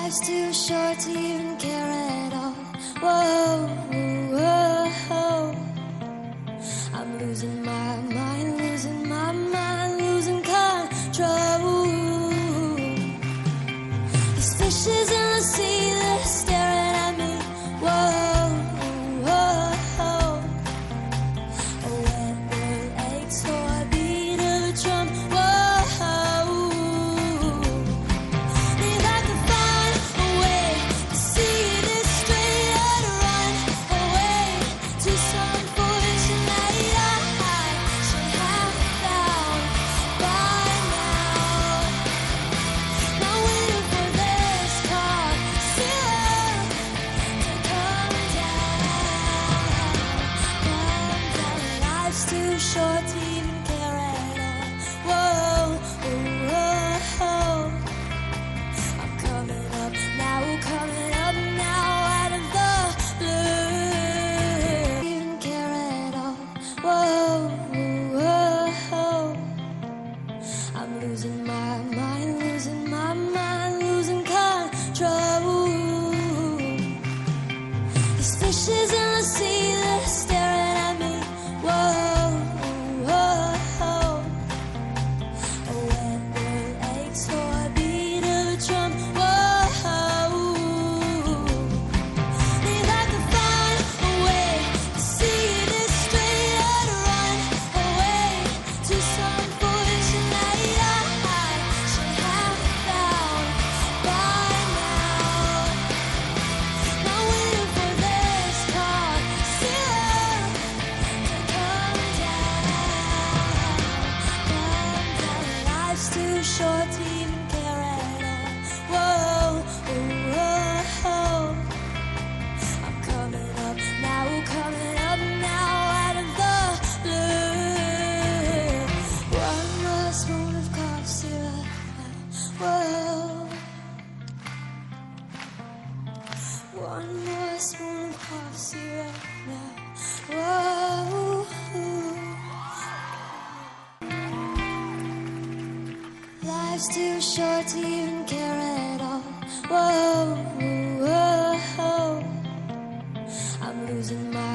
Life's too short to even care at all. Whoa, whoa, whoa. I'm losing my mind, losing my mind, losing control. These fishes in the sea, they're staring at me. Whoa, whoa, whoa. Wet legs for a beat of a drum. Whoa. If I could find a way to see this straight and run away to some fortune that I should have found by now. Not waiting for this car to come down. Life's too short to even care at all. Whoa, whoa. I'm coming up now out of the blue. Even care at all. Whoa, whoa. I'm losing my mind, losing control. These fishes in the sea, they're staring at me. Whoa, whoa. Wet legs for a beat of a drum. Whoa. If I could find a way to see this straight and run away to some fortune that I should have found by now. Not waiting for this car to come down. Life's too short to even care at all. Whoa. I'm coming up now out of the blue. One more spoon of cough syrup. Whoa. One more spoon of cough syrup now. Whoa. Life's too short to even care at all. Whoa. I'm losing my